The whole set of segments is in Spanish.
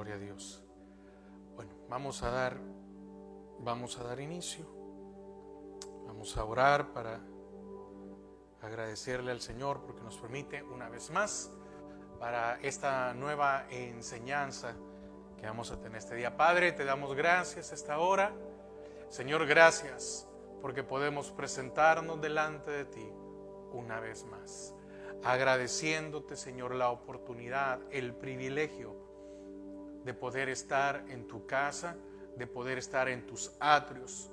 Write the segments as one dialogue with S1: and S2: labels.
S1: Gloria a Dios. Bueno, vamos a dar inicio. Vamos a orar para agradecerle al Señor porque nos permite una vez más para esta nueva enseñanza que vamos a tener este día. Padre, te damos gracias a esta hora. Señor, gracias porque podemos presentarnos delante de ti una vez más, agradeciéndote, Señor, la oportunidad, el privilegio de poder estar en tu casa, de poder estar en tus atrios,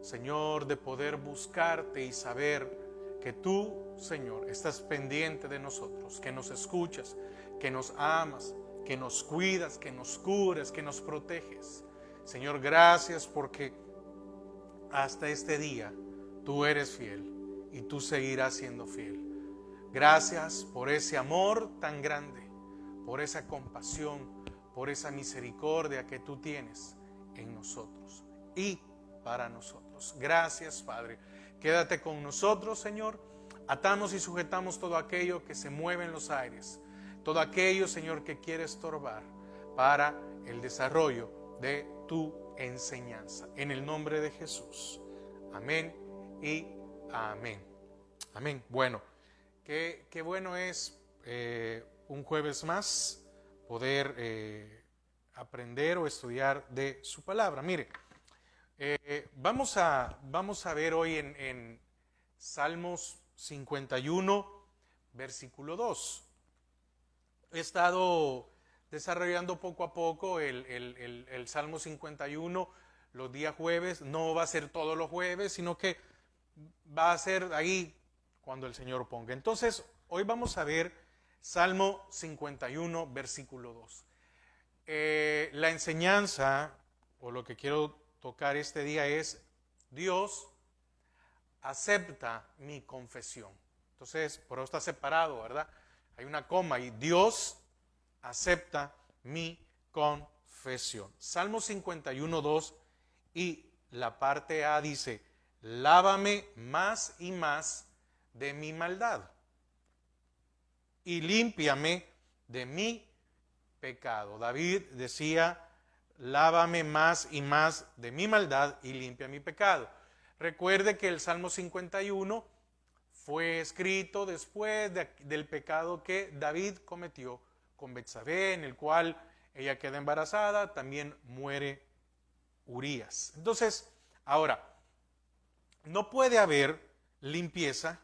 S1: Señor, de poder buscarte y saber que tú, Señor, estás pendiente de nosotros, que nos escuchas, que nos amas, que nos cuidas, que nos curas, que nos proteges. Señor, gracias porque hasta este día tú eres fiel y tú seguirás siendo fiel. Gracias por ese amor tan grande, por esa compasión, por esa misericordia que tú tienes en nosotros y para nosotros. Gracias, Padre. Quédate con nosotros, Señor. Atamos y sujetamos todo aquello que se mueve en los aires, todo aquello, Señor, que quiere estorbar para el desarrollo de tu enseñanza. En el nombre de Jesús. Amén y amén. Amén. Bueno, qué bueno es un jueves más poder aprender o estudiar de su palabra. Mire, vamos a ver hoy en Salmos 51, versículo 2. He estado desarrollando poco a poco el Salmo 51 los días jueves. No va a ser todos los jueves, sino que va a ser ahí cuando el Señor ponga. Entonces, hoy vamos a ver Salmo 51, versículo 2. La enseñanza, o lo que quiero tocar este día es: Dios acepta mi confesión. Entonces, por eso está separado, ¿verdad? Hay una coma y Dios acepta mi confesión. Salmo 51, 2 y la parte A dice: lávame más y más de mi maldad y límpiame de mi pecado. David decía: lávame más y más de mi maldad y limpia mi pecado. Recuerde que el Salmo 51 fue escrito después del pecado que David cometió con Betsabé, en el cual ella queda embarazada, también muere Urías. Entonces, ahora, no puede haber limpieza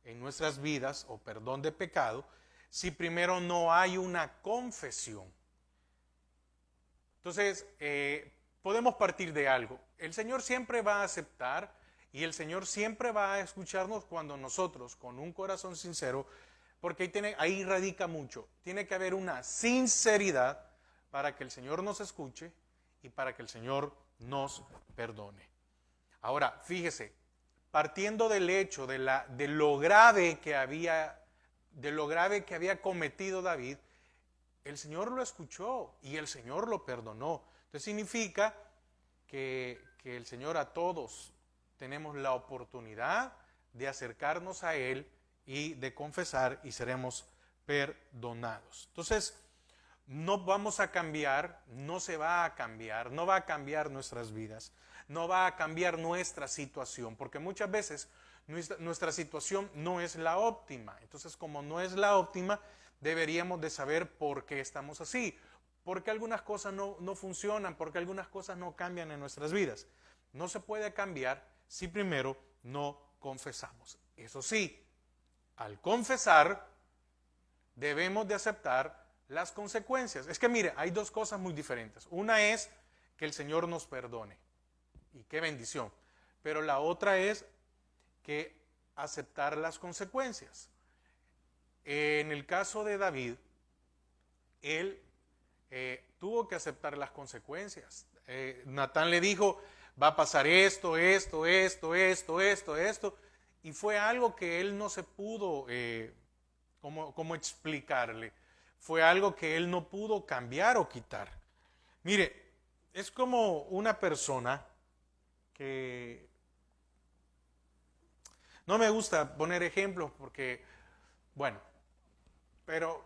S1: en nuestras vidas o perdón de pecado si primero no hay una confesión. Entonces, podemos partir de algo. El Señor siempre va a aceptar y el Señor siempre va a escucharnos cuando nosotros, con un corazón sincero, porque ahí radica mucho. Tiene que haber una sinceridad para que el Señor nos escuche y para que el Señor nos perdone. Ahora, fíjese, partiendo del hecho de lo grave que había cometido David, el Señor lo escuchó y el Señor lo perdonó. Entonces significa que el Señor, a todos tenemos la oportunidad de acercarnos a Él y de confesar y seremos perdonados. Entonces, no vamos a cambiar, no se va a cambiar, no va a cambiar nuestras vidas, no va a cambiar nuestra situación, porque muchas veces nuestra situación no es la óptima. Entonces, como no es la óptima, deberíamos de saber por qué estamos así, porque algunas cosas no funcionan, porque algunas cosas no cambian en nuestras vidas. No se puede cambiar si primero no confesamos. Eso sí, al confesar, debemos de aceptar las consecuencias. Es que mire, hay dos cosas muy diferentes. Una es que el Señor nos perdone, y qué bendición. Pero la otra es que aceptar las consecuencias. En el caso de David, él tuvo que aceptar las consecuencias. Natán le dijo: va a pasar esto, y fue algo que él no se pudo como explicarle. Fue algo que él no pudo cambiar o quitar. Mire, es como una persona que... No me gusta poner ejemplos porque, bueno, pero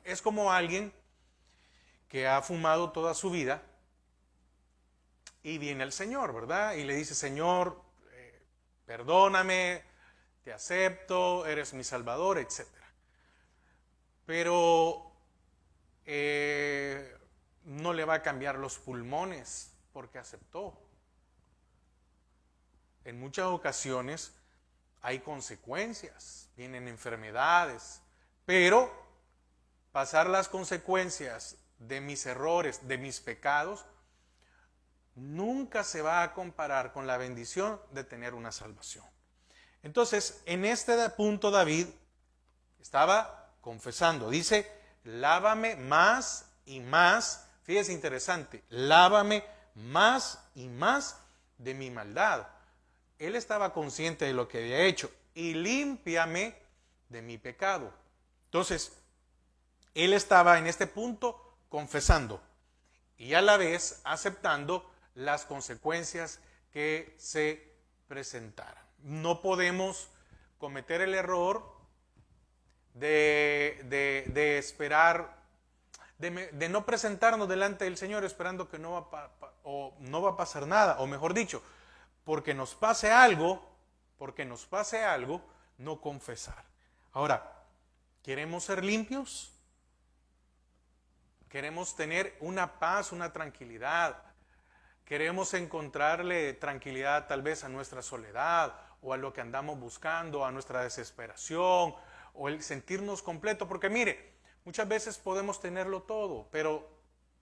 S1: es como alguien que ha fumado toda su vida y viene el Señor, ¿verdad? Y le dice, Señor, perdóname, te acepto, eres mi Salvador, etc. Pero no le va a cambiar los pulmones porque aceptó. En muchas ocasiones hay consecuencias, vienen enfermedades, pero pasar las consecuencias de mis errores, de mis pecados, nunca se va a comparar con la bendición de tener una salvación. Entonces, en este punto David estaba confesando, dice, lávame más y más, fíjese interesante, lávame más y más de mi maldad. Él estaba consciente de lo que había hecho y límpiame de mi pecado. Entonces, él estaba en este punto confesando y a la vez aceptando las consecuencias que se presentaran. No podemos cometer el error de esperar, de no presentarnos delante del Señor esperando que no va a pasar nada, o mejor dicho, porque nos pase algo, no confesar. Ahora, ¿queremos ser limpios? ¿Queremos tener una paz, una tranquilidad? ¿Queremos encontrarle tranquilidad tal vez a nuestra soledad o a lo que andamos buscando, a nuestra desesperación o el sentirnos completo? Porque mire, muchas veces podemos tenerlo todo, pero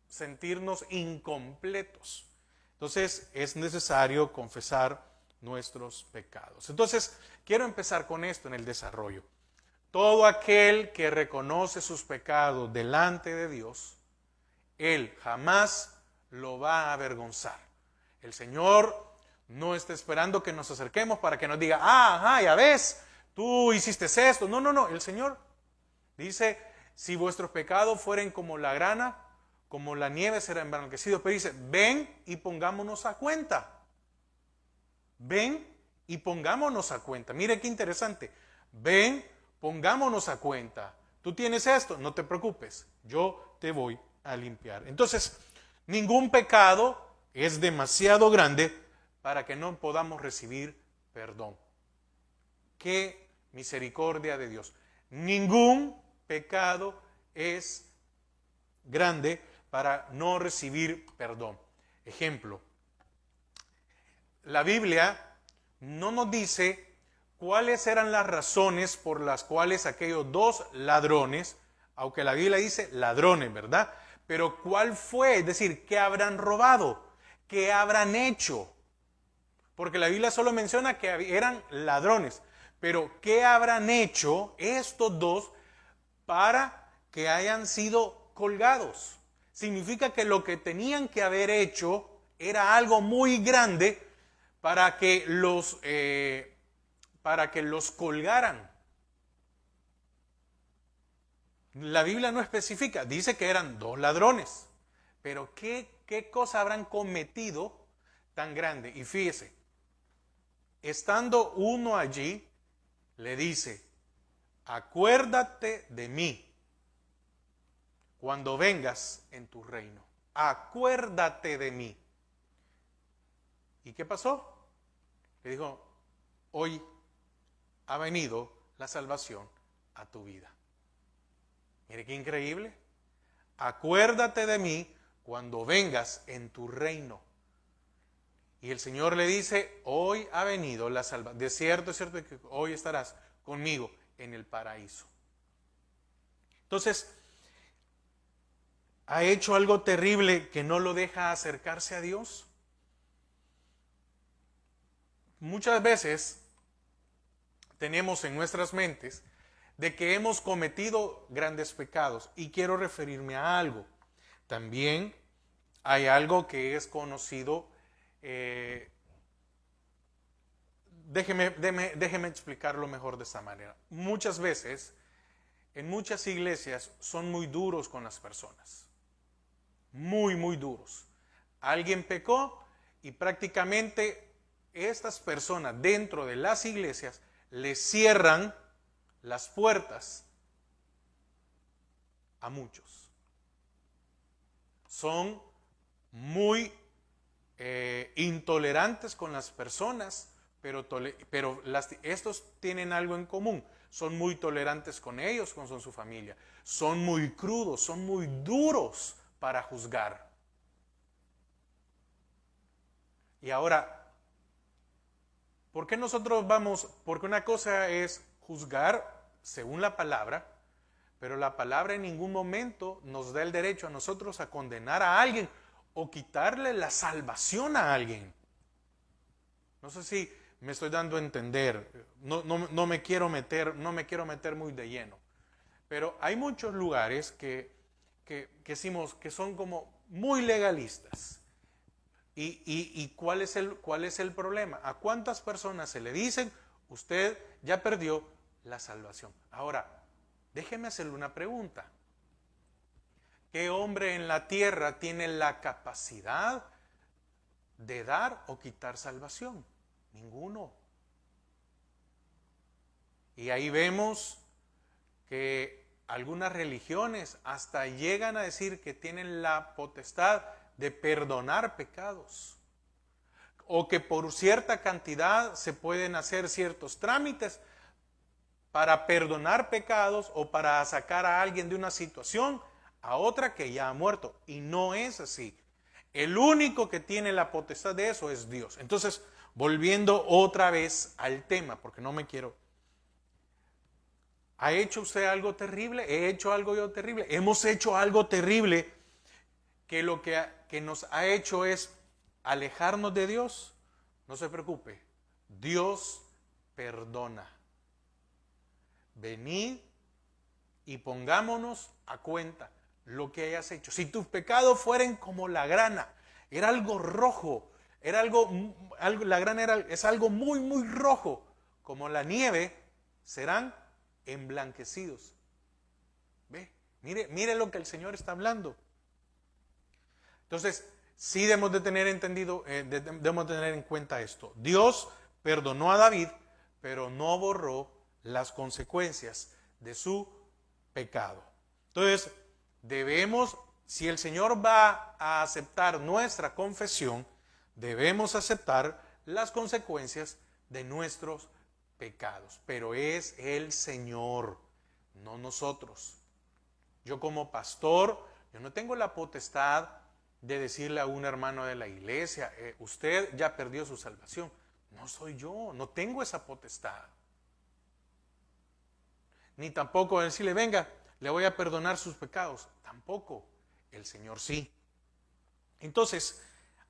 S1: sentirnos incompletos. Entonces es necesario confesar nuestros pecados. Entonces quiero empezar con esto en el desarrollo. Todo aquel que reconoce sus pecados delante de Dios, Él jamás lo va a avergonzar. El Señor no está esperando que nos acerquemos para que nos diga, ajá, ya ves, tú hiciste esto. No, no, no. El Señor dice, si vuestros pecados fueren como la grana, como la nieve será emblanquecido. Pero dice, ven y pongámonos a cuenta. Ven y pongámonos a cuenta. Mire qué interesante. Ven, pongámonos a cuenta. Tú tienes esto, no te preocupes. Yo te voy a limpiar. Entonces, ningún pecado es demasiado grande para que no podamos recibir perdón. Qué misericordia de Dios. Ningún pecado es grande para no recibir perdón. Ejemplo, la Biblia no nos dice cuáles eran las razones por las cuales aquellos dos ladrones, aunque la Biblia dice ladrones, ¿verdad? Pero ¿cuál fue? Es decir, ¿qué habrán robado? ¿Qué habrán hecho? Porque la Biblia solo menciona que eran ladrones. Pero ¿qué habrán hecho estos dos para que hayan sido colgados? Significa que lo que tenían que haber hecho era algo muy grande para que los colgaran. La Biblia no especifica, dice que eran dos ladrones, pero ¿qué cosa habrán cometido tan grande? Y fíjese, estando uno allí, le dice, acuérdate de mí cuando vengas en tu reino. Acuérdate de mí. ¿Y qué pasó? Le dijo, hoy ha venido la salvación a tu vida. Mire qué increíble. Acuérdate de mí cuando vengas en tu reino. Y el Señor le dice, hoy ha venido la salvación. De cierto es cierto que hoy estarás conmigo en el paraíso. Entonces, ¿ha hecho algo terrible que no lo deja acercarse a Dios? Muchas veces tenemos en nuestras mentes de que hemos cometido grandes pecados y quiero referirme a algo. También hay algo que es conocido, déjeme explicarlo mejor de esta manera. Muchas veces, en muchas iglesias son muy duros con las personas, muy, muy duros. Alguien pecó y prácticamente estas personas dentro de las iglesias le cierran las puertas a muchos. son muy intolerantes con las personas, pero estos tienen algo en común. Son muy tolerantes con ellos, con su familia. Son muy crudos, son muy duros para juzgar. Y ahora, ¿por qué nosotros vamos? Porque una cosa es juzgar según la palabra, pero la palabra en ningún momento nos da el derecho a nosotros a condenar a alguien o quitarle la salvación a alguien. No sé si me estoy dando a entender. No me quiero meter muy de lleno. Pero hay muchos lugares que decimos que son como muy legalistas. ¿Y cuál es el problema? ¿A cuántas personas se le dicen, usted ya perdió la salvación? Ahora, déjeme hacerle una pregunta. ¿Qué hombre en la tierra tiene la capacidad de dar o quitar salvación? Ninguno. Y ahí vemos que algunas religiones hasta llegan a decir que tienen la potestad de perdonar pecados, o que por cierta cantidad se pueden hacer ciertos trámites para perdonar pecados o para sacar a alguien de una situación a otra que ya ha muerto. Y no es así. El único que tiene la potestad de eso es Dios. Entonces, volviendo otra vez al tema, porque no me quiero... ¿Ha hecho usted algo terrible? ¿He hecho algo yo terrible? ¿Hemos hecho algo terrible que lo que nos ha hecho es alejarnos de Dios? No se preocupe, Dios perdona. Venid y pongámonos a cuenta lo que hayas hecho. Si tus pecados fueren como la grana, era algo rojo, la grana es algo muy, muy rojo, como la nieve, serán emblanquecidos. ¿Ve? Mire lo que el Señor está hablando. Entonces, sí debemos de tener debemos de tener en cuenta esto. Dios perdonó a David, pero no borró las consecuencias de su pecado. Entonces, si el Señor va a aceptar nuestra confesión, debemos aceptar las consecuencias de nuestros pecados. Pero es el Señor, no nosotros. Yo como pastor, yo no tengo la potestad de decirle a un hermano de la iglesia, usted ya perdió su salvación. No soy yo, no tengo esa potestad. Ni tampoco decirle, venga, le voy a perdonar sus pecados. Tampoco, el Señor sí. Entonces,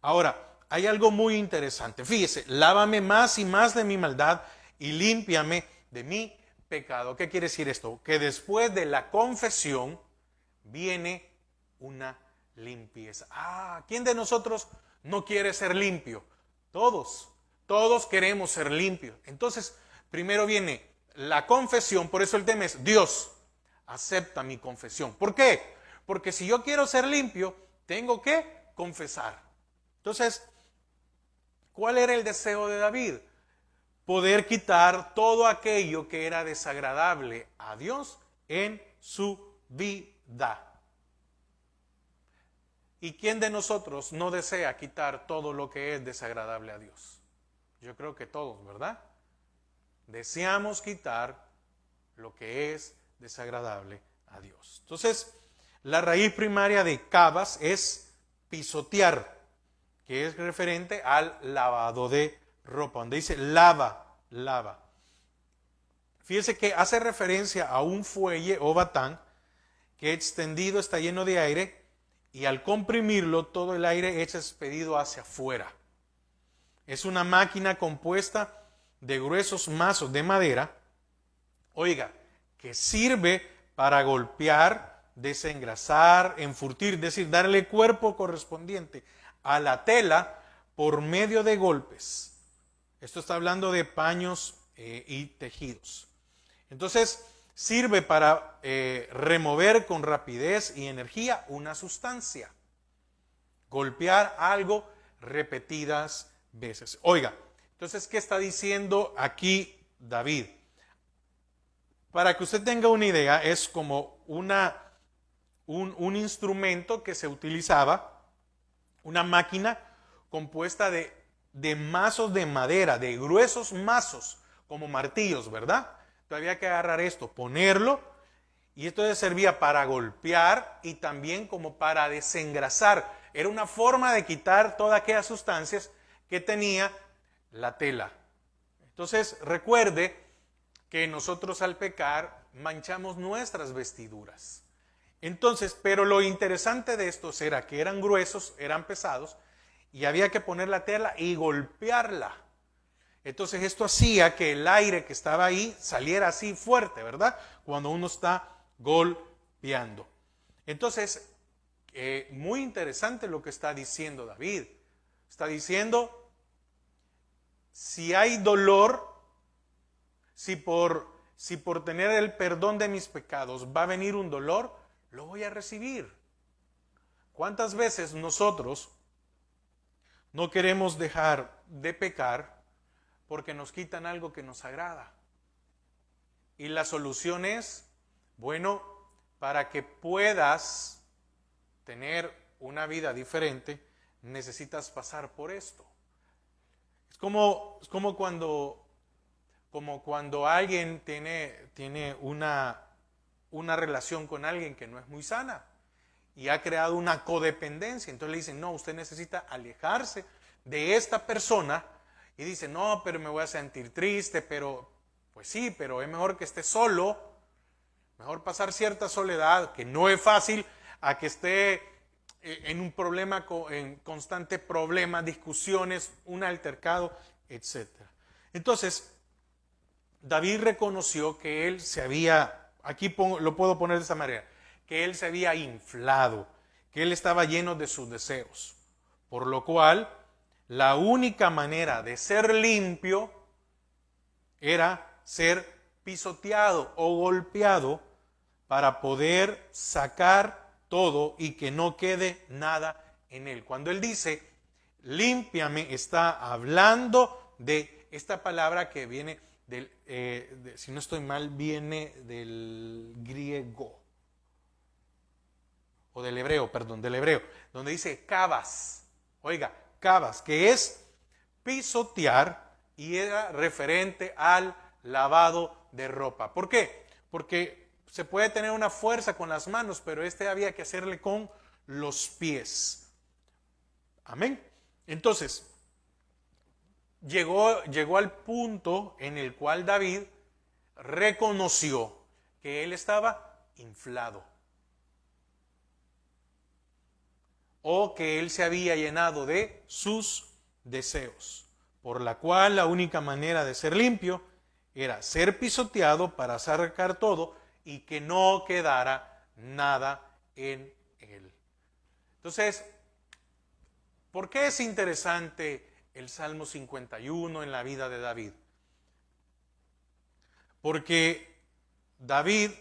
S1: ahora, hay algo muy interesante. Fíjese, lávame más y más de mi maldad y límpiame de mi pecado. ¿Qué quiere decir esto? Que después de la confesión viene una limpieza. ¿Quién de nosotros no quiere ser limpio? Todos queremos ser limpios. Entonces, primero viene la confesión, por eso el tema es, Dios, acepta mi confesión. ¿Por qué? Porque si yo quiero ser limpio, tengo que confesar. Entonces, ¿cuál era el deseo de David? Poder quitar todo aquello que era desagradable a Dios en su vida. ¿Y quién de nosotros no desea quitar todo lo que es desagradable a Dios? Yo creo que todos, ¿verdad? Deseamos quitar lo que es desagradable a Dios. Entonces, la raíz primaria de cavas es pisotear, que es referente al lavado de ropa, donde dice lava. Fíjese que hace referencia a un fuelle o batán que extendido está lleno de aire y al comprimirlo todo el aire es expedido hacia afuera. Es una máquina compuesta de gruesos mazos de madera, oiga, que sirve para golpear, desengrasar, enfurtir, es decir, darle cuerpo correspondiente a la tela por medio de golpes. Esto está hablando de paños y tejidos. Entonces, sirve para remover con rapidez y energía una sustancia. Golpear algo repetidas veces. Oiga, entonces, ¿qué está diciendo aquí David? Para que usted tenga una idea, es como una un instrumento que se utilizaba, una máquina compuesta de mazos de madera, de gruesos mazos, como martillos, ¿verdad? Entonces había que agarrar esto, ponerlo, y esto servía para golpear y también como para desengrasar. Era una forma de quitar todas aquellas sustancias que tenía la tela. Entonces recuerde que nosotros al pecar manchamos nuestras vestiduras. Entonces, pero lo interesante de estos era que eran gruesos, eran pesados, y había que poner la tela y golpearla. Entonces esto hacía que el aire que estaba ahí saliera así fuerte, ¿verdad? Cuando uno está golpeando. Entonces, muy interesante lo que está diciendo David. Está diciendo, si hay dolor, si por tener el perdón de mis pecados va a venir un dolor, lo voy a recibir. ¿Cuántas veces nosotros no queremos dejar de pecar porque nos quitan algo que nos agrada? Y la solución es, bueno, para que puedas tener una vida diferente, necesitas pasar por esto. Es como cuando alguien tiene una relación con alguien que no es muy sana y ha creado una codependencia. Entonces le dicen, no, usted necesita alejarse de esta persona. Y dice, no, pero me voy a sentir triste, pero pues sí, pero es mejor que esté solo, mejor pasar cierta soledad, que no es fácil, a que esté en un problema, en constante problema, discusiones, un altercado, etc. Entonces, David reconoció que él se había, aquí lo puedo poner de esa manera, que él se había inflado, que él estaba lleno de sus deseos, por lo cual la única manera de ser limpio era ser pisoteado o golpeado para poder sacar todo y que no quede nada en él. Cuando él dice, límpiame, está hablando de esta palabra que viene del, si no estoy mal, viene del griego, o del hebreo, perdón, del hebreo, donde dice kabas. Oiga, kabas, que es pisotear, y era referente al lavado de ropa. ¿Por qué? Porque se puede tener una fuerza con las manos, pero había que hacerle con los pies. Amén. Entonces, llegó al punto en el cual David reconoció que él estaba inflado, o que él se había llenado de sus deseos, por la cual la única manera de ser limpio era ser pisoteado para sacar todo y que no quedara nada en él. Entonces, ¿por qué es interesante el Salmo 51 en la vida de David? Porque David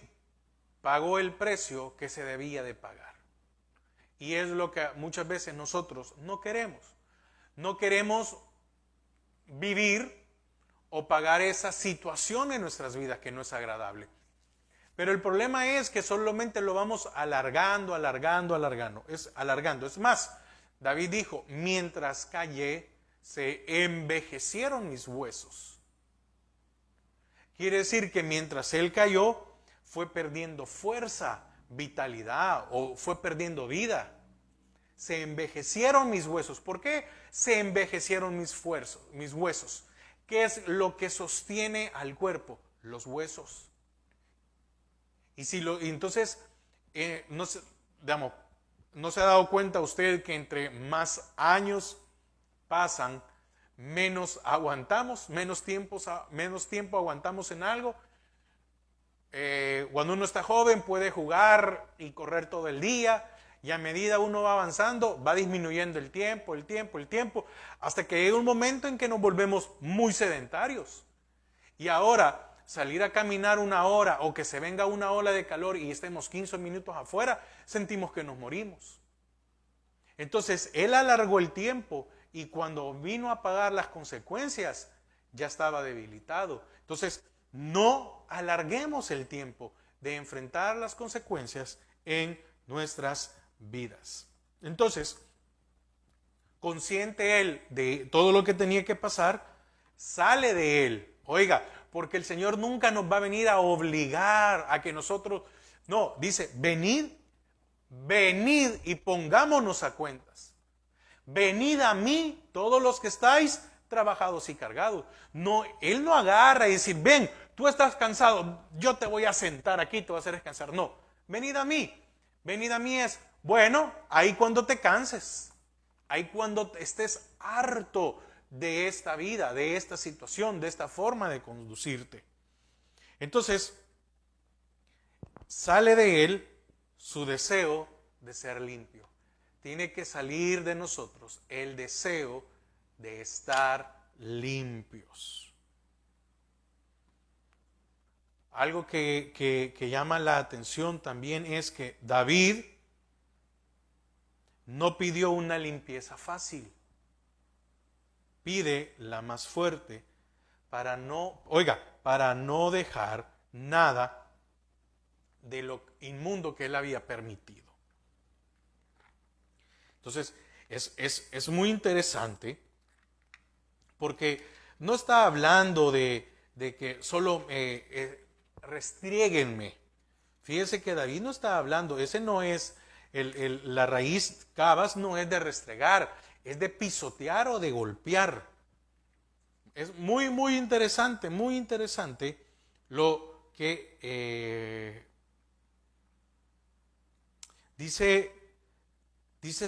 S1: pagó el precio que se debía de pagar. Y es lo que muchas veces nosotros no queremos. No queremos vivir o pagar esa situación en nuestras vidas que no es agradable. Pero el problema es que solamente lo vamos alargando. Es más, David dijo, mientras callé, se envejecieron mis huesos. Quiere decir que mientras él cayó, fue perdiendo fuerza, vitalidad, o fue perdiendo vida. Se envejecieron mis huesos. ¿Por qué se envejecieron mis huesos? ¿Qué es lo que sostiene al cuerpo? Los huesos. Entonces, no se ha dado cuenta usted que entre más años pasan, menos aguantamos, menos tiempo aguantamos en algo. Cuando uno está joven puede jugar y correr todo el día, y a medida uno va avanzando va disminuyendo el tiempo, hasta que llega un momento en que nos volvemos muy sedentarios. Y ahora salir a caminar una hora, o que se venga una ola de calor y estemos 15 minutos afuera, sentimos que nos morimos. Entonces él alargó el tiempo, y cuando vino a pagar las consecuencias ya estaba debilitado. Entonces no alarguemos el tiempo de enfrentar las consecuencias en nuestras vidas. Entonces, consciente él de todo lo que tenía que pasar, sale de él. Oiga, porque el Señor nunca nos va a venir a obligar a que nosotros, no, dice, venid y pongámonos a cuentas. Venid a mí, todos los que estáis trabajados y cargados. No, Él no agarra y dice, ven, tú estás cansado, yo te voy a sentar aquí, te voy a hacer descansar. No, venid a mí. Venid a mí es, bueno, ahí cuando te canses, ahí cuando estés harto de esta vida, de esta situación, de esta forma de conducirte. Entonces, sale de Él su deseo de ser limpio. Tiene que salir de nosotros el deseo de estar limpios. Algo que llama la atención también es que David no pidió una limpieza fácil. Pide la más fuerte para no dejar nada de lo inmundo que él había permitido. Entonces, es muy interesante porque no está hablando de que solo restriéguenme. Fíjense que David no está hablando, ese no es, la raíz cabas no es de restregar, es de pisotear o de golpear. Es muy, muy interesante lo que dice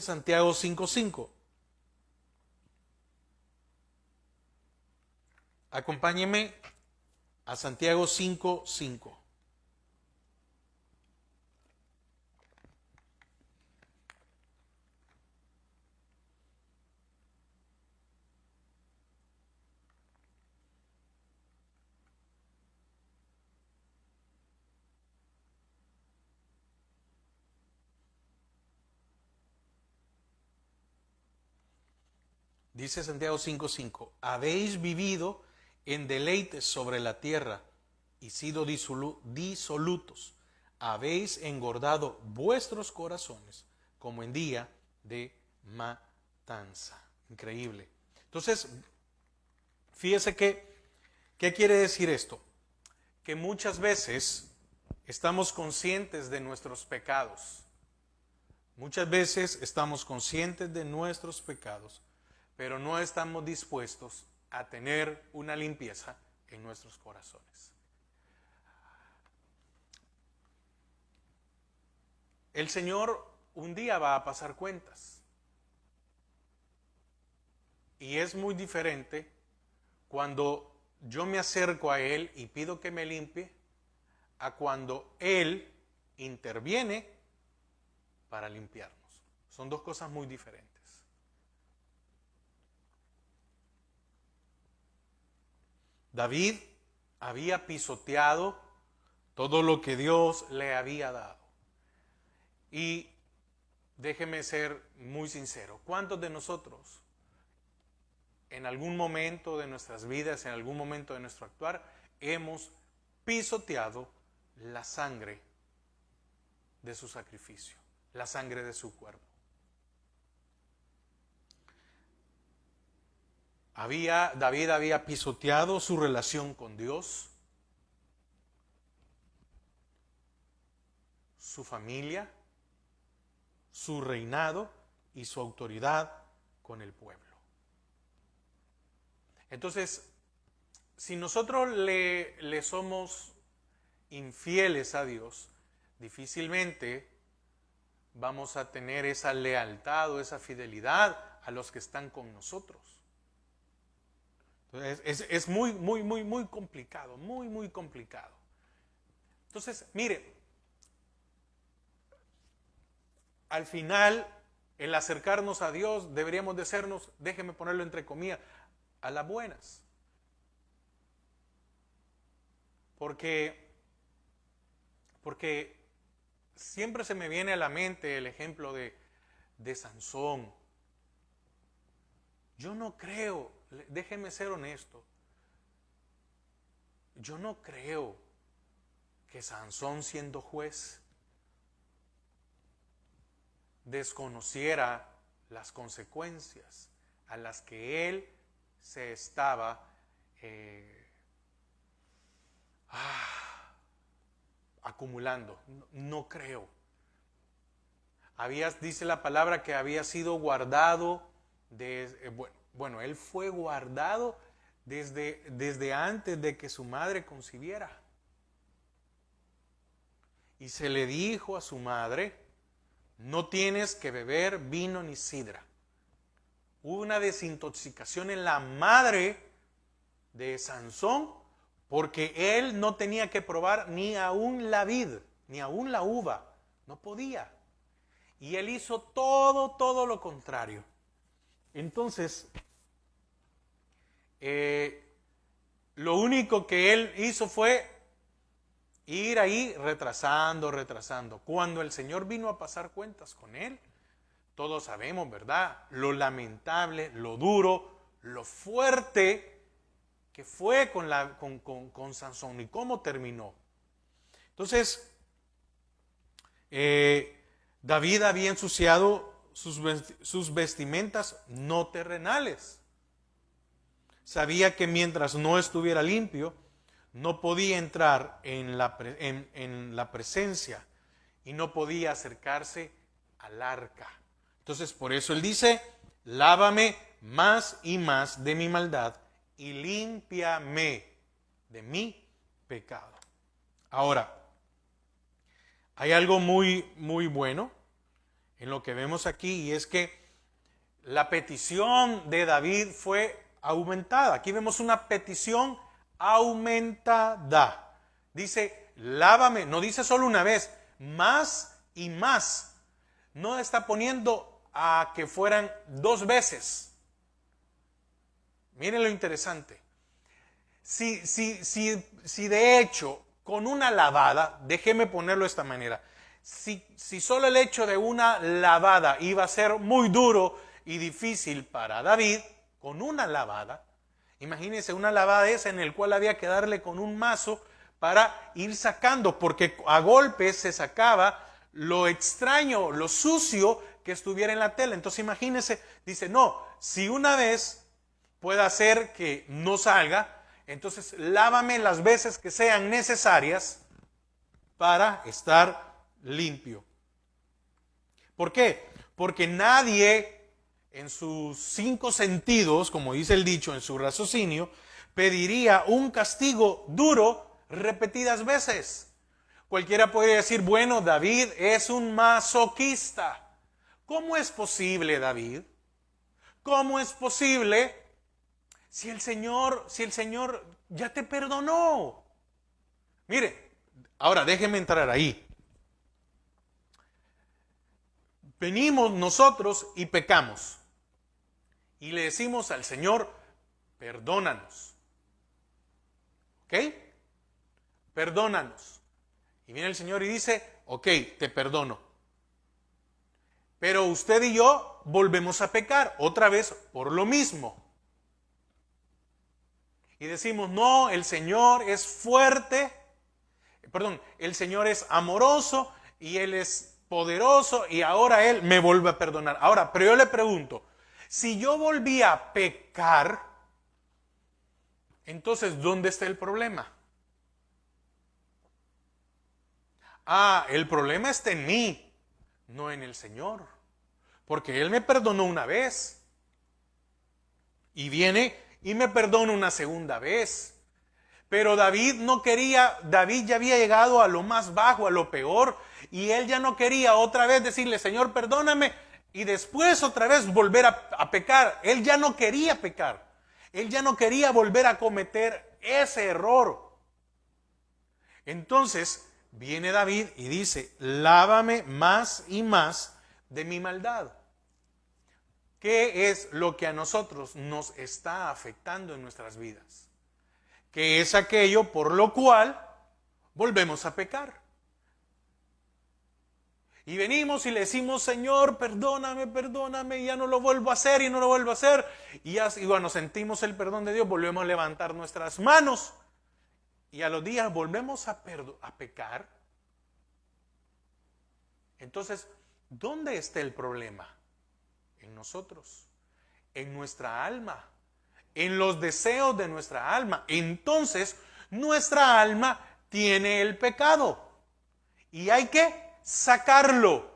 S1: Santiago 5:5. Acompáñeme a Santiago 5:5. Dice Santiago 5:5, habéis vivido en deleites sobre la tierra y sido disolutos. Habéis engordado vuestros corazones como en día de matanza. Increíble. Entonces, fíjese ¿qué quiere decir esto? Que muchas veces estamos conscientes de nuestros pecados. Muchas veces estamos conscientes de nuestros pecados, pero no estamos dispuestos a tener una limpieza en nuestros corazones. El Señor un día va a pasar cuentas. Y es muy diferente cuando yo me acerco a Él y pido que me limpie, a cuando Él interviene para limpiarnos. Son dos cosas muy diferentes. David había pisoteado todo lo que Dios le había dado. Y déjeme ser muy sincero, ¿cuántos de nosotros en algún momento de nuestras vidas, en algún momento de nuestro actuar, hemos pisoteado la sangre de su sacrificio, la sangre de su cuerpo? David había pisoteado su relación con Dios, su familia, su reinado y su autoridad con el pueblo. Entonces, si nosotros le somos infieles a Dios, difícilmente vamos a tener esa lealtad o esa fidelidad a los que están con nosotros. Entonces, es muy, muy, muy, muy complicado, muy, muy complicado. Entonces, mire, al final, el acercarnos a Dios deberíamos de sernos, déjeme ponerlo entre comillas, a las buenas. Porque siempre se me viene a la mente el ejemplo de Sansón. Yo no creo, déjeme ser honesto, yo no creo que Sansón, siendo juez, desconociera las consecuencias a las que él se estaba acumulando. No creo. Dice la palabra que había sido guardado, bueno, él fue guardado desde antes de que su madre concibiera. Y se le dijo a su madre: no tienes que beber vino ni sidra. Hubo una desintoxicación en la madre de Sansón, porque él no tenía que probar ni aún la vid, ni aún la uva. No podía. Y él hizo todo lo contrario. Entonces, lo único que él hizo fue ir ahí retrasando. Cuando el Señor vino a pasar cuentas con él, todos sabemos, ¿verdad?, lo lamentable, lo duro, lo fuerte que fue con Sansón y cómo terminó. Entonces, David había ensuciado sus vestimentas no terrenales. Sabía que mientras no estuviera limpio, no podía entrar en la presencia y no podía acercarse al arca. Entonces, por eso él dice: lávame más y más de mi maldad y límpiame de mi pecado. Ahora, hay algo muy bueno en lo que vemos aquí, y es que la petición de David fue aumentada. Aquí vemos una petición aumentada. Dice: lávame, no dice solo una vez, más y más. No está poniendo a que fueran 2 veces. Miren lo interesante. Si de hecho, con una lavada, déjeme ponerlo de esta manera, si solo el hecho de una lavada iba a ser muy duro y difícil para David, con una lavada, imagínense una lavada esa en el cual había que darle con un mazo para ir sacando, porque a golpes se sacaba lo extraño, lo sucio que estuviera en la tela. Entonces imagínense, dice: no, si una vez puede hacer que no salga, entonces lávame las veces que sean necesarias para estar limpio. ¿Por qué? Porque nadie en sus 5 sentidos, como dice el dicho, en su raciocinio, pediría un castigo duro repetidas veces. Cualquiera podría decir: bueno, David es un masoquista. ¿Cómo es posible, David? ¿Cómo es posible si el Señor ya te perdonó? Mire, ahora déjeme entrar ahí. Venimos nosotros y pecamos. Y le decimos al Señor: perdónanos. ¿Ok? Perdónanos. Y viene el Señor y dice: ok, te perdono. Pero usted y yo volvemos a pecar otra vez por lo mismo. Y decimos: no, el Señor es fuerte, el Señor es amoroso y Él es poderoso y ahora Él me vuelve a perdonar. Ahora, pero yo le pregunto, si yo volví a pecar, entonces, ¿dónde está el problema? El problema está en mí, no en el Señor, porque Él me perdonó una vez y viene y me perdona una segunda vez. Pero David no quería, David ya había llegado a lo más bajo, a lo peor, y él ya no quería otra vez decirle: Señor, perdóname, y después otra vez volver a pecar. Él ya no quería pecar, él ya no quería volver a cometer ese error. Entonces viene David y dice: lávame más y más de mi maldad. ¿Qué es lo que a nosotros nos está afectando en nuestras vidas? ¿Qué es aquello por lo cual volvemos a pecar? Y venimos y le decimos: Señor, perdóname, y ya no lo vuelvo a hacer, y no lo vuelvo a hacer. Y cuando sentimos el perdón de Dios, volvemos a levantar nuestras manos. Y a los días volvemos a pecar. Entonces, ¿Dónde está el problema? En nosotros, en nuestra alma, en los deseos de nuestra alma. Entonces, nuestra alma tiene el pecado y hay que sacarlo.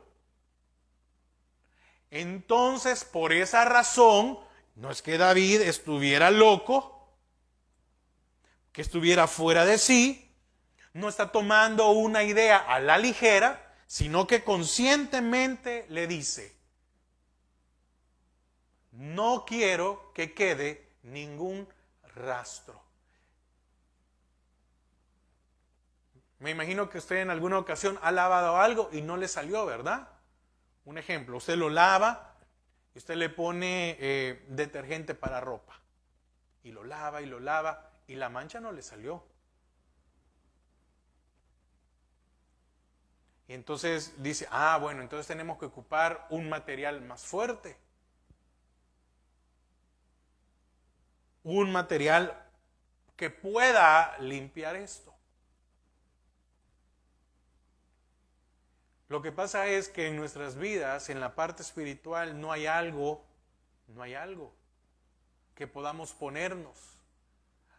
S1: Entonces, por esa razón, no es que David estuviera loco, que estuviera fuera de sí, no está tomando una idea a la ligera, sino que conscientemente le dice: no quiero que quede ningún rastro. Me imagino que usted en alguna ocasión ha lavado algo y no le salió, ¿verdad? Un ejemplo, usted lo lava y usted le pone detergente para ropa. Y lo lava y la mancha no le salió. Y entonces dice, bueno, entonces tenemos que ocupar un material más fuerte. Un material que pueda limpiar esto. Lo que pasa es que en nuestras vidas, en la parte espiritual, no hay algo que podamos ponernos.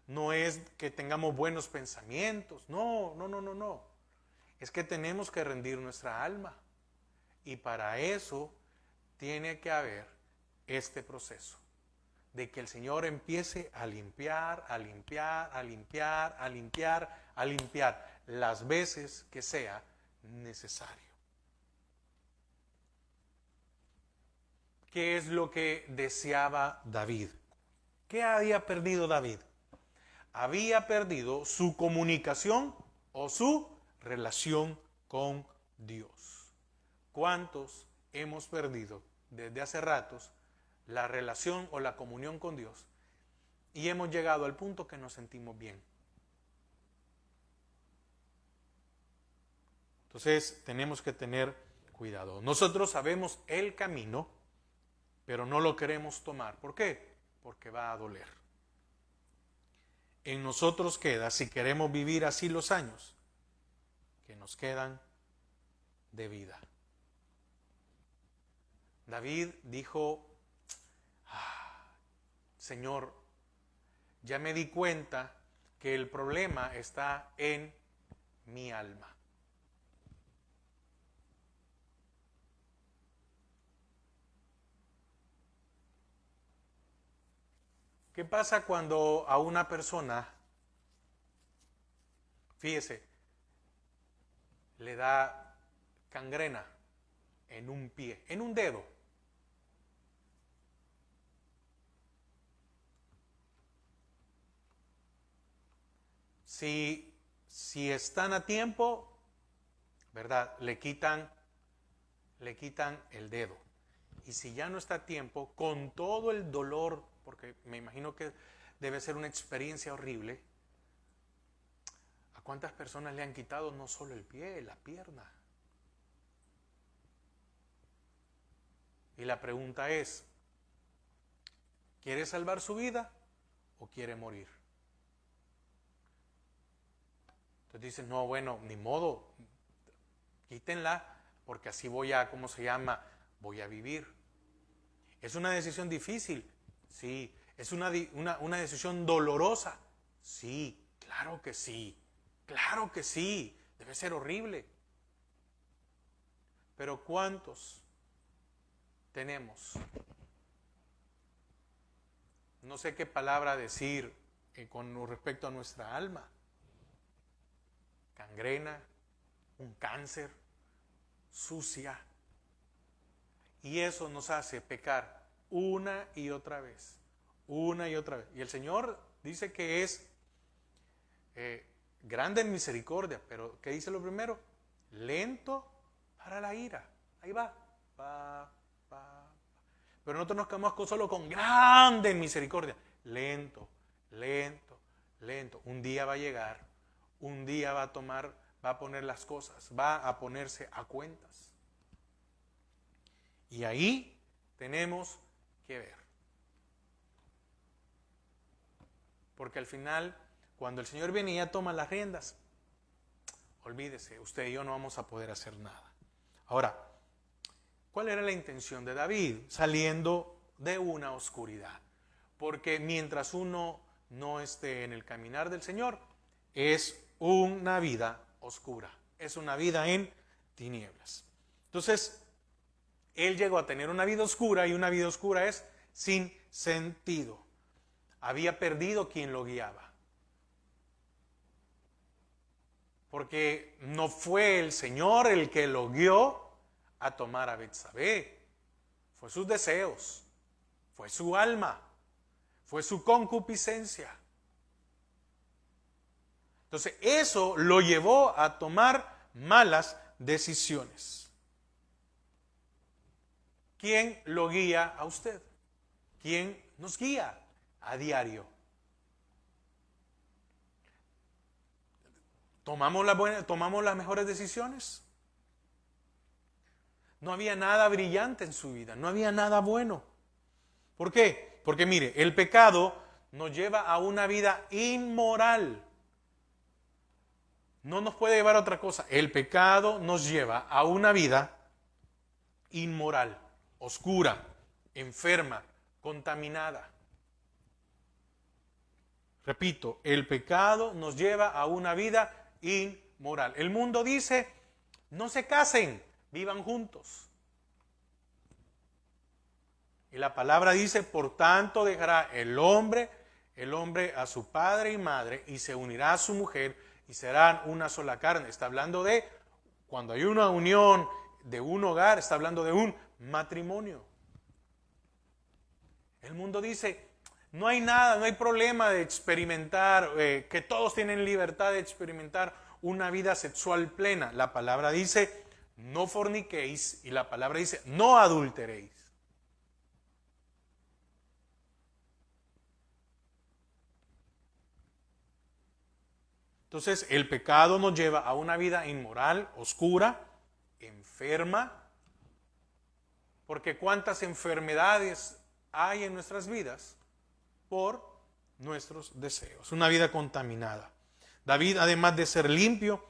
S1: No es que tengamos buenos pensamientos, no. Es que tenemos que rendir nuestra alma. Y para eso tiene que haber este proceso de que el Señor empiece a limpiar las veces que sea necesario. ¿Qué es lo que deseaba David? ¿Qué había perdido David? Había perdido su comunicación o su relación con Dios. ¿Cuántos hemos perdido desde hace ratos la relación o la comunión con Dios y hemos llegado al punto que nos sentimos bien? Entonces tenemos que tener cuidado. Nosotros sabemos el camino, pero no lo queremos tomar. ¿Por qué? Porque va a doler. En nosotros queda, si queremos vivir así los años que nos quedan de vida. David dijo: Señor, ya me di cuenta que el problema está en mi alma. ¿Qué pasa cuando a una persona, fíjese, le da gangrena en un pie, en un dedo? Si están a tiempo, ¿verdad? Le quitan el dedo. Y si ya no está a tiempo, con todo el dolor, porque me imagino que debe ser una experiencia horrible, ¿a cuántas personas le han quitado no solo el pie, la pierna? Y la pregunta es, ¿quiere salvar su vida o quiere morir? Entonces dicen, no, bueno, ni modo, quítenla, porque así voy a, ¿cómo se llama? Voy a vivir. ¿Es una decisión difícil? Sí. ¿Es una decisión dolorosa? Sí, claro que sí. Claro que sí. Debe ser horrible. Pero ¿cuántos tenemos? No sé qué palabra decir con respecto a nuestra alma. Gangrena, un cáncer, sucia. Y eso nos hace pecar una y otra vez. Una y otra vez. Y el Señor dice que es grande en misericordia. Pero ¿qué dice lo primero? Lento para la ira. Ahí va. Pero nosotros nos quedamos solo con grande en misericordia. Lento. Un día va a llegar. Un día va a poner las cosas. Va a ponerse a cuentas. Y ahí tenemos que ver. Porque al final, cuando el Señor viene y ya toma las riendas, olvídese, usted y yo no vamos a poder hacer nada. Ahora, ¿Cuál era la intención de David? Saliendo de una oscuridad. Porque mientras uno no esté en el caminar del Señor, es una vida oscura, es una vida en tinieblas. Entonces, él llegó a tener una vida oscura, y una vida oscura es sin sentido. Había perdido quien lo guiaba. Porque no fue el Señor el que lo guió a tomar a Betsabé. Fue sus deseos, fue su alma, fue su concupiscencia. Entonces eso lo llevó a tomar malas decisiones. ¿Quién lo guía a usted? ¿Quién nos guía a diario? ¿Tomamos las mejores decisiones? No había nada brillante en su vida, no había nada bueno. ¿Por qué? Porque mire, el pecado nos lleva a una vida inmoral. No nos puede llevar a otra cosa. El pecado nos lleva a una vida inmoral, oscura, enferma, contaminada. Repito, el pecado nos lleva a una vida inmoral. El mundo dice, no se casen, vivan juntos. Y la palabra dice, por tanto dejará el hombre a su padre y madre, y se unirá a su mujer, y serán una sola carne. Está hablando de, cuando hay una unión de un hogar, está hablando de un matrimonio. El mundo dice, no hay nada, no hay problema de experimentar, que todos tienen libertad de experimentar una vida sexual plena. La palabra dice, no forniquéis, y la palabra dice, no adulteréis. Entonces, el pecado nos lleva a una vida inmoral, oscura, enferma, porque cuántas enfermedades hay en nuestras vidas por nuestros deseos. Una vida contaminada. David, además de ser limpio,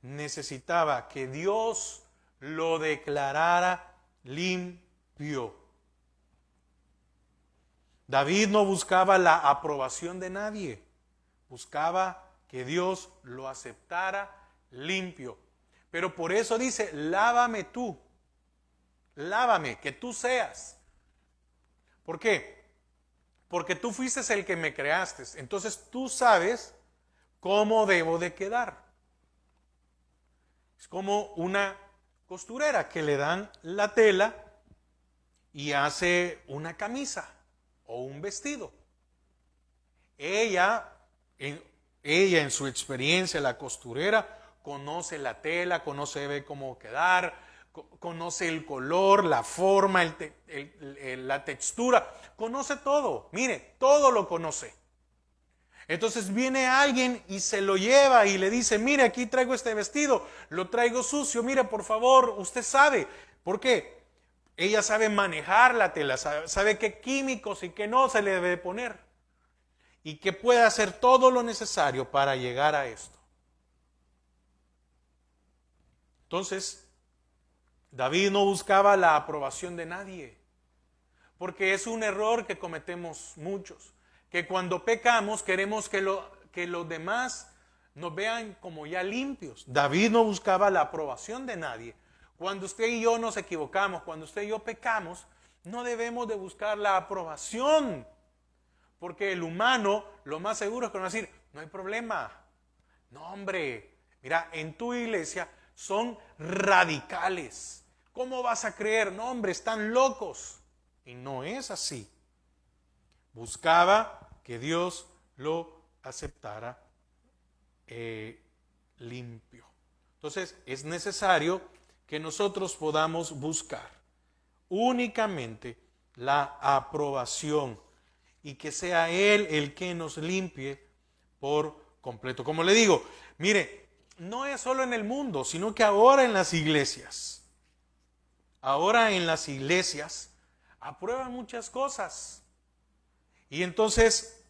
S1: necesitaba que Dios lo declarara limpio. David no buscaba la aprobación de nadie, buscaba que Dios lo aceptara limpio. Pero por eso dice, lávame tú, lávame, que tú seas. ¿Por qué? Porque tú fuiste el que me creaste, entonces tú sabes cómo debo de quedar. Es como una costurera que le dan la tela y hace una camisa o un vestido. Ella en su experiencia, la costurera, conoce la tela, conoce cómo quedar, conoce el color, la forma, la textura, conoce todo. Mire, todo lo conoce. Entonces viene alguien y se lo lleva y le dice, mire, aquí traigo este vestido, lo traigo sucio, mire, por favor, usted sabe. ¿Por qué? Ella sabe manejar la tela, sabe qué químicos y qué no se le debe poner. Y que puede hacer todo lo necesario para llegar a esto. Entonces, David no buscaba la aprobación de nadie, porque es un error que cometemos muchos, que cuando pecamos queremos que los demás nos vean como ya limpios. David no buscaba la aprobación de nadie. Cuando usted y yo nos equivocamos, cuando usted y yo pecamos, no debemos de buscar la aprobación. Porque el humano, lo más seguro es que va a decir, no hay problema. No, hombre, mira, en tu iglesia son radicales. ¿Cómo vas a creer? No, hombre, están locos. Y no es así. Buscaba que Dios lo aceptara limpio. Entonces, es necesario que nosotros podamos buscar únicamente la aprobación y que sea Él el que nos limpie por completo. Como le digo, mire, no es solo en el mundo, sino que ahora en las iglesias. Ahora en las iglesias aprueban muchas cosas. Y entonces,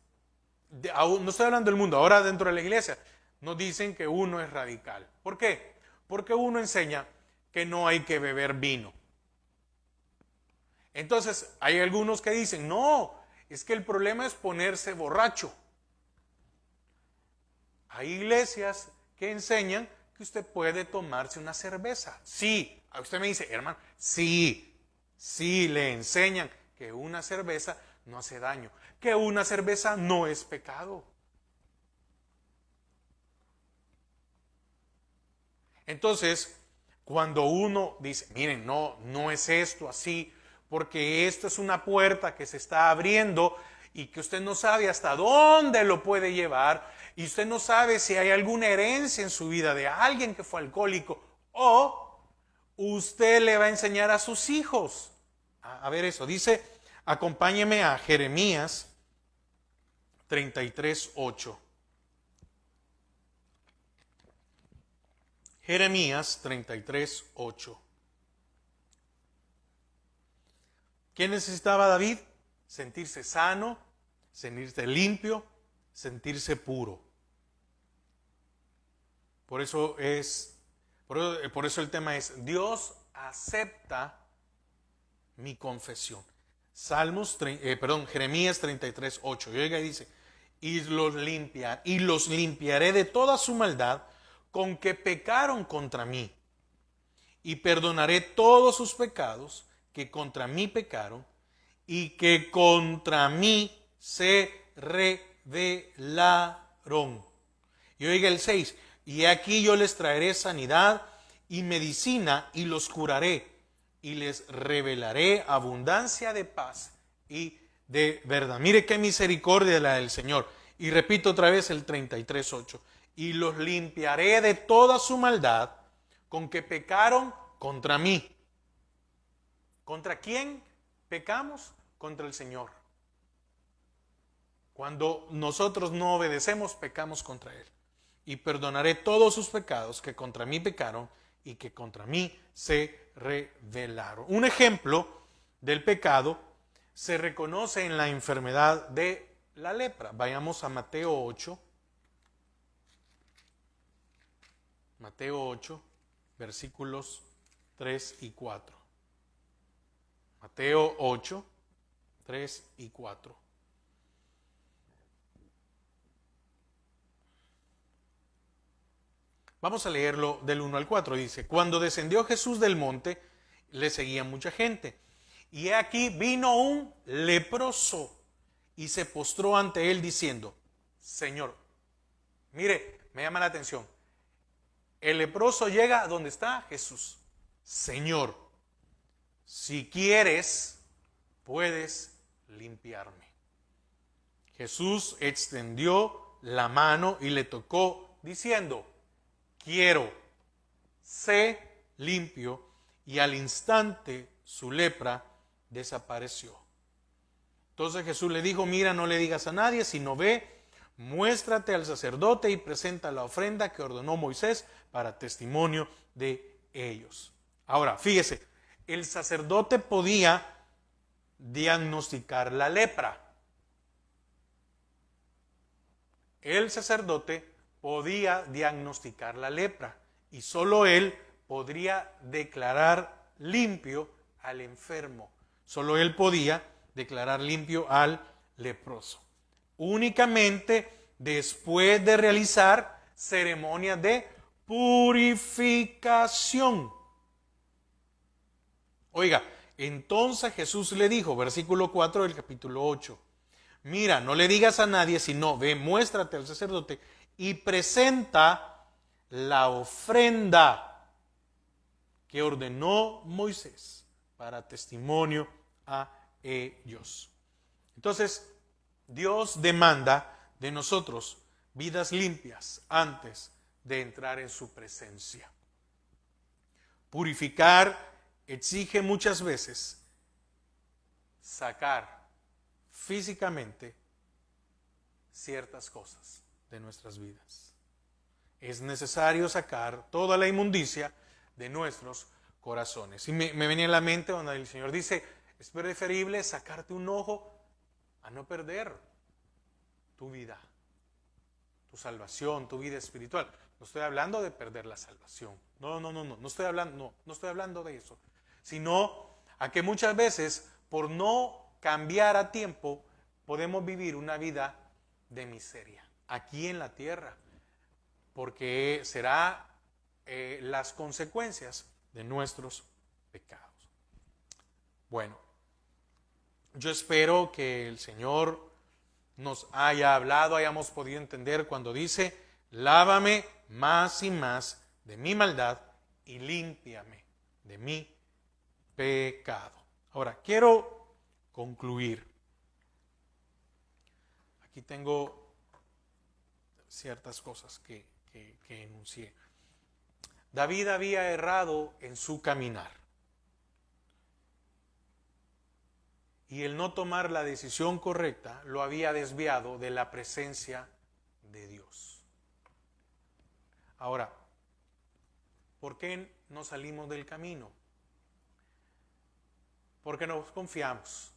S1: no estoy hablando del mundo, ahora dentro de la iglesia nos dicen que uno es radical. ¿Por qué? Porque uno enseña que no hay que beber vino. Entonces, hay algunos que dicen, no, es que el problema es ponerse borracho. Hay iglesias que enseñan que usted puede tomarse una cerveza. Sí, a usted me dice, hermano, sí, sí le enseñan que una cerveza no hace daño, que una cerveza no es pecado. Entonces, cuando uno dice, miren, no, no es esto así, porque esto es una puerta que se está abriendo y que usted no sabe hasta dónde lo puede llevar, y usted no sabe si hay alguna herencia en su vida de alguien que fue alcohólico, o usted le va a enseñar a sus hijos a ver eso. Dice, acompáñeme a Jeremías 33:8. Jeremías 33:8. ¿Qué necesitaba David? Sentirse sano, sentirse limpio, sentirse puro. Por eso el tema es, Dios acepta mi confesión. Jeremías 33:8. Y oiga, dice, y los limpiaré de toda su maldad con que pecaron contra mí, y perdonaré todos sus pecados que contra mí pecaron y que contra mí se rebelaron. Y oiga el 6, y aquí yo les traeré sanidad y medicina y los curaré y les revelaré abundancia de paz y de verdad. Mire qué misericordia la del Señor. Y repito otra vez el 33:8. Y los limpiaré de toda su maldad con que pecaron contra mí. ¿Contra quién pecamos? Contra el Señor. Cuando nosotros no obedecemos, pecamos contra Él. Y perdonaré todos sus pecados que contra mí pecaron y que contra mí se rebelaron. Un ejemplo del pecado se reconoce en la enfermedad de la lepra. Vayamos a Mateo 8. Mateo 8, versículos 3 y 4. Mateo 8, 3 y 4. Vamos a leerlo del 1 al 4. Dice, cuando descendió Jesús del monte, le seguía mucha gente. Y he aquí vino un leproso y se postró ante él diciendo, Señor, mire, me llama la atención. El leproso llega a donde está Jesús. Señor, si quieres, puedes limpiarme. Jesús extendió la mano y le tocó diciendo, quiero, sé limpio, y al instante su lepra desapareció. Entonces Jesús le dijo, mira, no le digas a nadie, sino ve, muéstrate al sacerdote y presenta la ofrenda que ordenó Moisés para testimonio de ellos. Ahora, fíjese, el sacerdote podía diagnosticar la lepra. El sacerdote podía diagnosticar la lepra y solo él podría declarar limpio al enfermo. Solo él podía declarar limpio al leproso. Únicamente después de realizar ceremonias de purificación. Oiga, entonces Jesús le dijo, versículo 4 del capítulo 8, mira, no le digas a nadie, sino ve, muéstrate al sacerdote y presenta la ofrenda que ordenó Moisés para testimonio a ellos. Entonces, Dios demanda de nosotros vidas limpias antes de entrar en su presencia. Purificar exige muchas veces sacar físicamente ciertas cosas de nuestras vidas. Es necesario sacar toda la inmundicia de nuestros corazones. Y me venía a la mente donde el Señor dice, es preferible sacarte un ojo a no perder tu vida, tu salvación, tu vida espiritual. No estoy hablando de perder la salvación. No estoy hablando de eso. Sino a que muchas veces por no cambiar a tiempo, podemos vivir una vida de miseria aquí en la tierra, porque será las consecuencias de nuestros pecados. Bueno, yo espero que el Señor nos haya hablado, hayamos podido entender cuando dice: lávame más y más de mi maldad y límpiame de mi pecado. Ahora, quiero concluir. Aquí tengo ciertas cosas que enuncié. David había errado en su caminar. Y el no tomar la decisión correcta lo había desviado de la presencia de Dios. Ahora, ¿por qué no salimos del camino? Porque nos confiamos.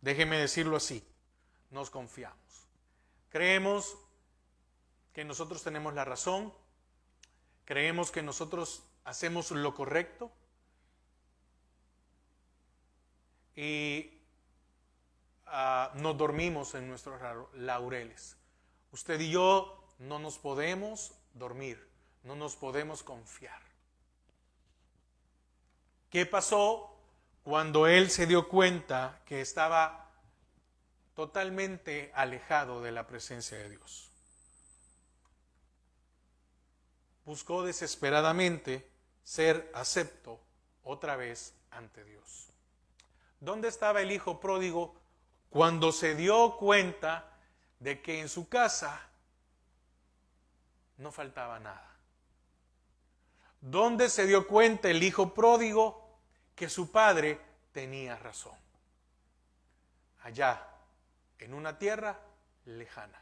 S1: Déjeme decirlo así, nos confiamos. Creemos que nosotros tenemos la razón, creemos que nosotros hacemos lo correcto y nos dormimos en nuestros laureles. Usted y yo no nos podemos dormir, no nos podemos confiar. ¿Qué pasó cuando él se dio cuenta que estaba totalmente alejado de la presencia de Dios? Buscó desesperadamente ser acepto otra vez ante Dios. ¿Dónde estaba el hijo pródigo cuando se dio cuenta de que en su casa no faltaba nada? ¿Dónde se dio cuenta el hijo pródigo que su padre tenía razón? Allá, en una tierra lejana.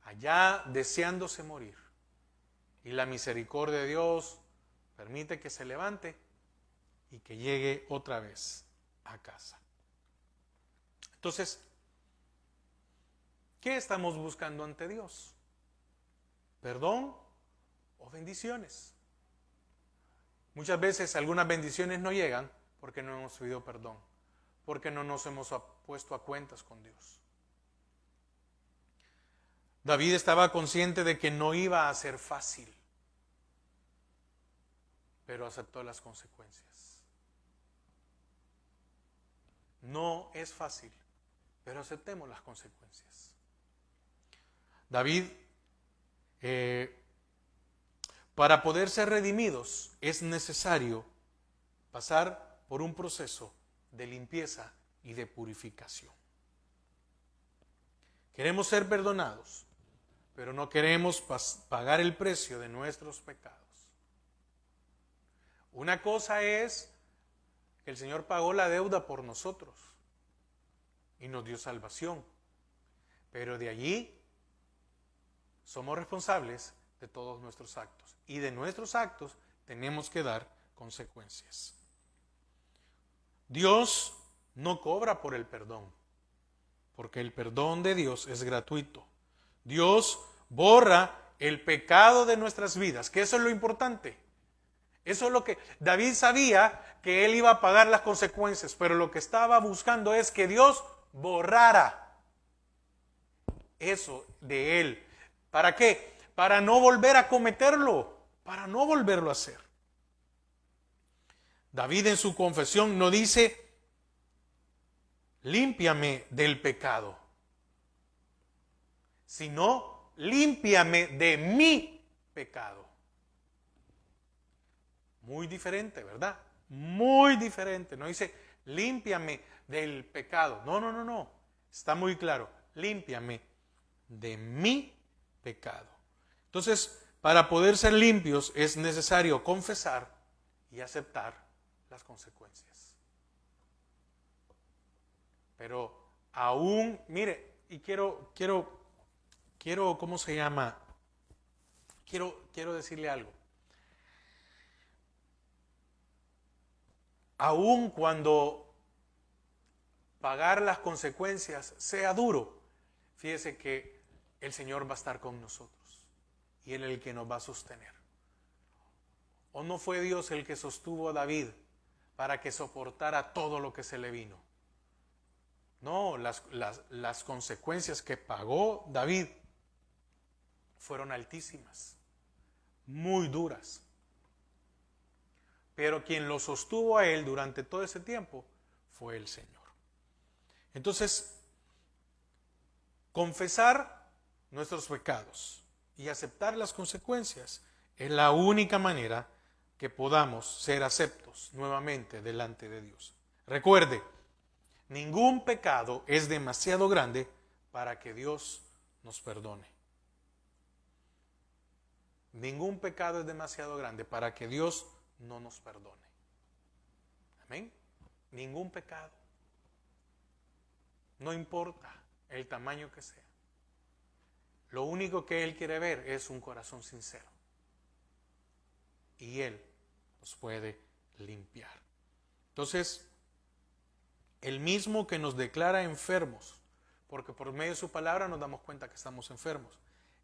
S1: Allá deseándose morir. Y la misericordia de Dios permite que se levante y que llegue otra vez a casa. Entonces, ¿qué estamos buscando ante Dios? ¿Perdón o bendiciones? Muchas veces algunas bendiciones no llegan porque no hemos pedido perdón, porque no nos hemos puesto a cuentas con Dios. David estaba consciente de que no iba a ser fácil, pero aceptó las consecuencias. No es fácil, pero aceptemos las consecuencias. David, para poder ser redimidos, es necesario pasar por un proceso de limpieza y de purificación. Queremos ser perdonados, pero no queremos pagar el precio de nuestros pecados. Una cosa es que el Señor pagó la deuda por nosotros y nos dio salvación, pero de allí somos responsables de todos nuestros actos y de nuestros actos tenemos que dar consecuencias. Dios no cobra por el perdón, porque el perdón de Dios es gratuito. Dios borra el pecado de nuestras vidas, que eso es lo importante. Eso es lo que David sabía, que él iba a pagar las consecuencias, pero lo que estaba buscando es que Dios borrara eso de él. ¿Para qué? Para no volver a cometerlo, para no volverlo a hacer. David en su confesión no dice: límpiame del pecado, sino límpiame de mi pecado. Muy diferente, ¿verdad? Muy diferente. No dice límpiame del pecado. No. Está muy claro. Límpiame de mi pecado. Entonces, para poder ser limpios es necesario confesar y aceptar las consecuencias. Pero aún, mire, y quiero, ¿cómo se llama? Quiero decirle algo. Aún cuando pagar las consecuencias sea duro, fíjese que el Señor va a estar con nosotros y Él es el que nos va a sostener. ¿O no fue Dios el que sostuvo a David para que soportara todo lo que se le vino? No, las consecuencias que pagó David fueron altísimas, muy duras. Pero quien lo sostuvo a él durante todo ese tiempo fue el Señor. Entonces, confesar nuestros pecados y aceptar las consecuencias es la única manera que podamos ser aceptos nuevamente delante de Dios. Recuerde, ningún pecado es demasiado grande para que Dios nos perdone. Ningún pecado es demasiado grande para que Dios no nos perdone. Amén. Ningún pecado. No importa el tamaño que sea. Lo único que Él quiere ver es un corazón sincero. Y Él nos puede limpiar. Entonces, el mismo que nos declara enfermos, porque por medio de su palabra nos damos cuenta que estamos enfermos,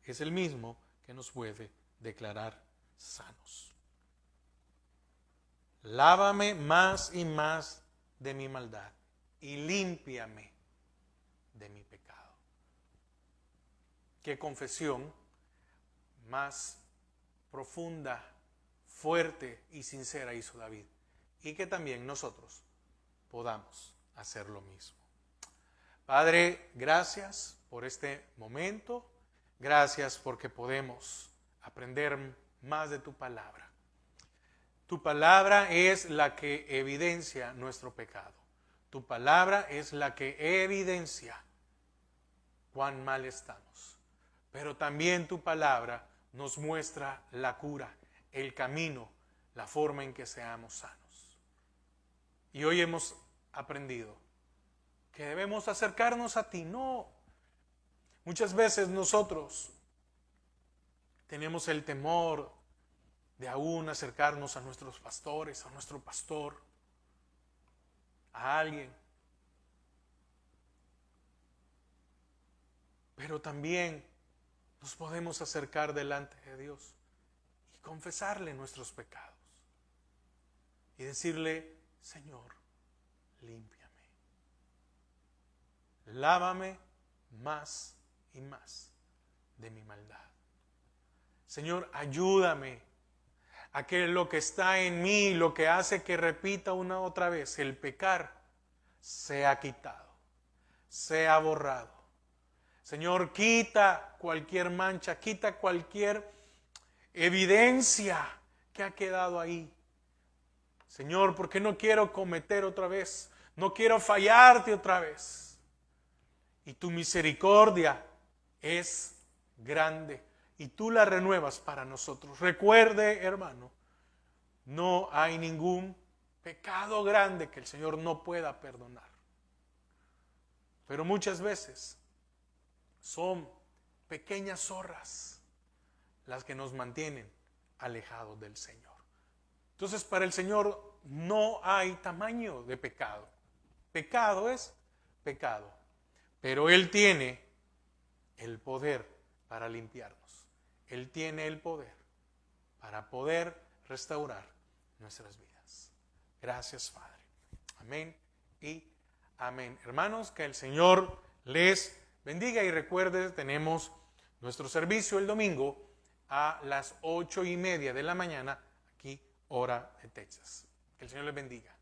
S1: es el mismo que nos puede declarar sanos. Lávame más y más de mi maldad y límpiame de mi pecado. Qué confesión más profunda, fuerte y sincera hizo David. Y que también nosotros podamos hacer lo mismo. Padre, gracias por este momento. Gracias porque podemos aprender más de tu palabra. Tu palabra es la que evidencia nuestro pecado. Tu palabra es la que evidencia cuán mal estamos. Pero también tu palabra nos muestra la cura, el camino, la forma en que seamos sanos. Y hoy hemos aprendido que debemos acercarnos a ti. No, muchas veces nosotros tenemos el temor de aún acercarnos a nuestros pastores, a nuestro pastor, a alguien. Pero también nos podemos acercar delante de Dios y confesarle nuestros pecados. Y decirle, Señor, límpiame. Lávame más y más de mi maldad. Señor, ayúdame a que lo que está en mí, lo que hace que repita una otra vez el pecar, sea quitado, sea borrado. Señor, quita cualquier mancha, quita cualquier evidencia que ha quedado ahí. Señor, porque no quiero cometer otra vez, no quiero fallarte otra vez. Y tu misericordia es grande y tú la renuevas para nosotros. Recuerde, hermano, no hay ningún pecado grande que el Señor no pueda perdonar. Pero muchas veces son pequeñas zorras las que nos mantienen alejados del Señor. Entonces, para el Señor no hay tamaño de pecado. Pecado es pecado. Pero Él tiene el poder para limpiarnos. Él tiene el poder para poder restaurar nuestras vidas. Gracias, Padre. Amén y amén. Hermanos, que el Señor les bendiga y recuerde, tenemos nuestro servicio el domingo a las 8:30 de la mañana, aquí, hora de Texas. Que el Señor les bendiga.